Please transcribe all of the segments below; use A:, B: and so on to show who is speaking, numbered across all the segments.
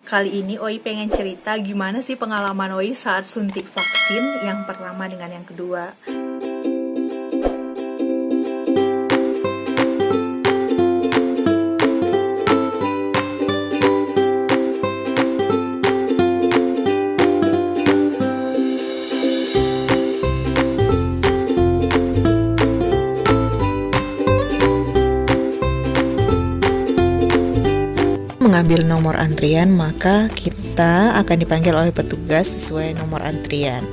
A: Kali ini Oi pengen cerita gimana sih pengalaman Oi saat suntik vaksin yang pertama dengan yang kedua. Mengambil nomor antrian, maka kita akan dipanggil oleh petugas sesuai nomor antrian.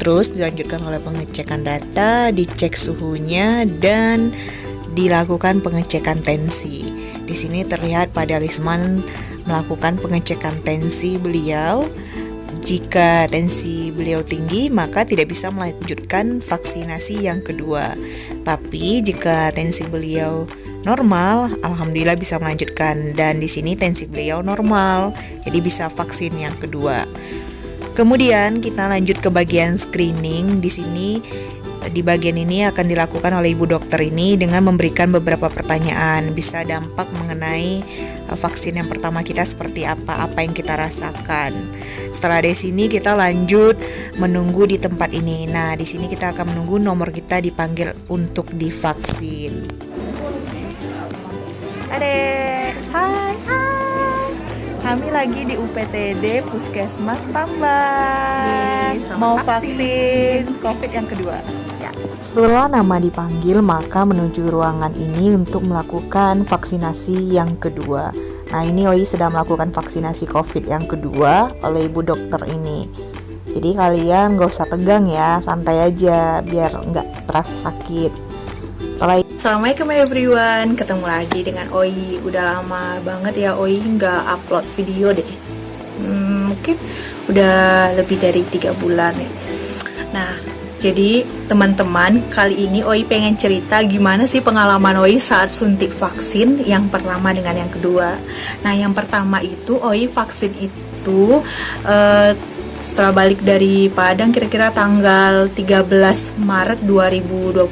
A: Terus dilanjutkan oleh pengecekan data, dicek suhunya, dan dilakukan pengecekan tensi. Di sini terlihat Pak Dalisman melakukan pengecekan tensi beliau. Jika tensi beliau tinggi, maka tidak bisa melanjutkan vaksinasi yang kedua. Tapi jika tensi beliau normal, alhamdulillah bisa melanjutkan, dan di sini tensi beliau normal, jadi bisa vaksin yang kedua. Kemudian kita lanjut ke bagian screening. Di sini di bagian ini akan dilakukan oleh ibu dokter ini dengan memberikan beberapa pertanyaan, bisa dampak mengenai vaksin yang pertama kita seperti apa yang kita rasakan. Setelah dari sini kita lanjut menunggu di tempat ini. Nah, di sini kita akan menunggu nomor kita dipanggil untuk divaksin. Adek, hai. Kami lagi di UPTD Puskesmas Tambak. Mau vaksin COVID yang kedua. Ya. Setelah nama dipanggil, maka menuju ruangan ini untuk melakukan vaksinasi yang kedua. Nah, ini Oi sedang melakukan vaksinasi COVID yang kedua oleh ibu dokter ini. Jadi kalian gak usah tegang ya, santai aja biar nggak terasa sakit. Assalamualaikum everyone, ketemu lagi dengan Oi. Udah lama banget ya Oi nggak upload video deh. Mungkin udah lebih dari 3 bulan ya. Nah, jadi teman-teman, kali ini Oi pengen cerita gimana sih pengalaman Oi saat suntik vaksin yang pertama dengan yang kedua. Nah, yang pertama itu Oi vaksin itu setelah balik dari Padang kira-kira tanggal 13 Maret 2021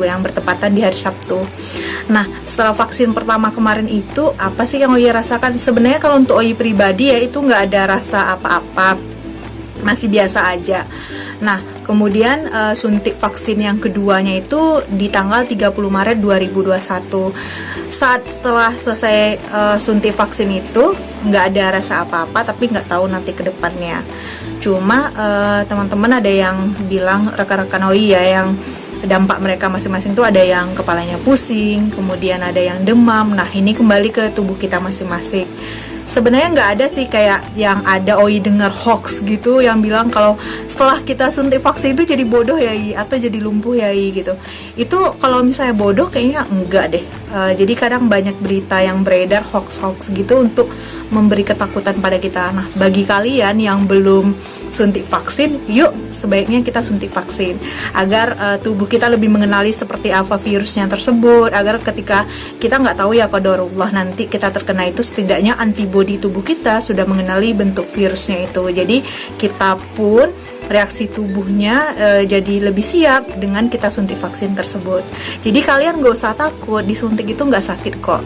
A: yang bertepatan di hari Sabtu. Nah, setelah vaksin pertama kemarin itu apa sih yang Oi rasakan? Sebenarnya kalau untuk Oi pribadi ya itu nggak ada rasa apa-apa, masih biasa aja. Nah, kemudian suntik vaksin yang keduanya itu di tanggal 30 Maret 2021. Setelah selesai suntik vaksin itu nggak ada rasa apa-apa, tapi nggak tahu nanti ke depannya. Cuma teman-teman ada yang bilang, rekan-rekan Oi ya, yang dampak mereka masing-masing tuh ada yang kepalanya pusing, kemudian ada yang demam. Nah, ini kembali ke tubuh kita masing-masing. Sebenarnya nggak ada sih kayak yang ada Oi dengar hoax gitu yang bilang kalau setelah kita suntik vaksin itu jadi bodoh ya atau jadi lumpuh ya gitu. Itu kalau misalnya bodoh kayaknya enggak deh. Jadi kadang banyak berita yang beredar hoax gitu untuk memberi ketakutan pada kita. Nah, bagi kalian yang belum suntik vaksin, yuk sebaiknya kita suntik vaksin agar tubuh kita lebih mengenali seperti apa virusnya tersebut, agar ketika kita nggak tahu ya qadarullah nanti kita terkena itu, setidaknya antibodi tubuh kita sudah mengenali bentuk virusnya itu. Jadi kita pun reaksi tubuhnya jadi lebih siap dengan kita suntik vaksin tersebut. Jadi kalian gak usah takut, disuntik itu nggak sakit kok.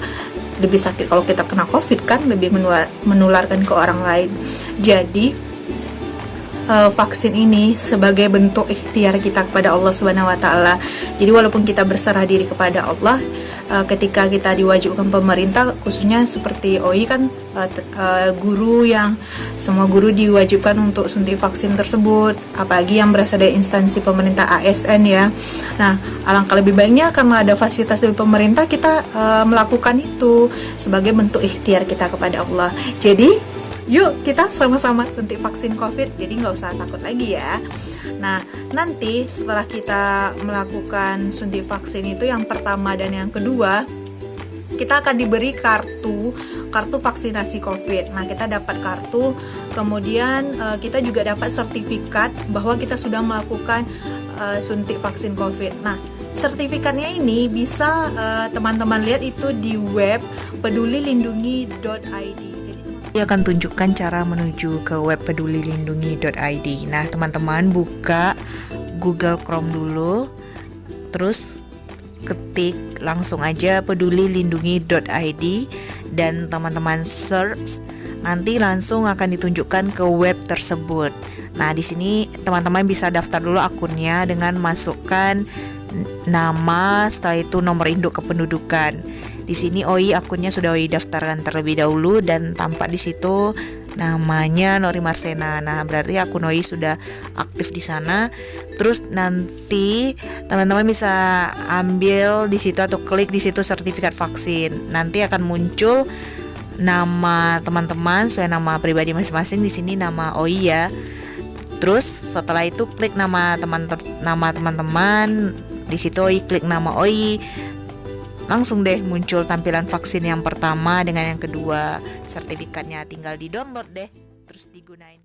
A: Lebih sakit kalau kita kena COVID kan, lebih menularkan ke orang lain. Jadi vaksin ini sebagai bentuk ikhtiar kita kepada Allah Subhanahu wa taala. Jadi walaupun kita berserah diri kepada Allah, ketika kita diwajibkan pemerintah, khususnya seperti Oi kan guru, yang semua guru diwajibkan untuk suntik vaksin tersebut, apalagi yang berasal dari instansi pemerintah ASN ya. Nah, alangkah lebih baiknya karena ada fasilitas dari pemerintah, kita melakukan itu sebagai bentuk ikhtiar kita kepada Allah. Jadi yuk kita sama-sama suntik vaksin COVID, jadi nggak usah takut lagi ya. Nah, nanti setelah kita melakukan suntik vaksin itu yang pertama dan yang kedua, kita akan diberi kartu vaksinasi COVID. Nah, kita dapat kartu, kemudian kita juga dapat sertifikat bahwa kita sudah melakukan suntik vaksin COVID. Nah, sertifikatnya ini bisa teman-teman lihat itu di web pedulilindungi.id. Dia akan tunjukkan cara menuju ke web pedulilindungi.id. Nah, teman-teman buka Google Chrome dulu, terus ketik langsung aja pedulilindungi.id dan teman-teman search nanti langsung akan ditunjukkan ke web tersebut. Nah, di sini teman-teman bisa daftar dulu akunnya dengan masukkan nama, setelah itu nomor induk kependudukan. Di sini OI akunnya sudah OI daftarkan terlebih dahulu dan tampak di situ namanya Nori Marsena. Nah, berarti akun OI sudah aktif di sana. Terus nanti teman-teman bisa ambil di situ atau klik di situ sertifikat vaksin. Nanti akan muncul nama teman-teman sesuai nama pribadi masing-masing. Di sini nama OI ya. Terus setelah itu klik nama teman-teman. Di situ OI klik nama OI. Langsung deh muncul tampilan vaksin yang pertama dengan yang kedua. Sertifikatnya tinggal di-download deh, terus digunain.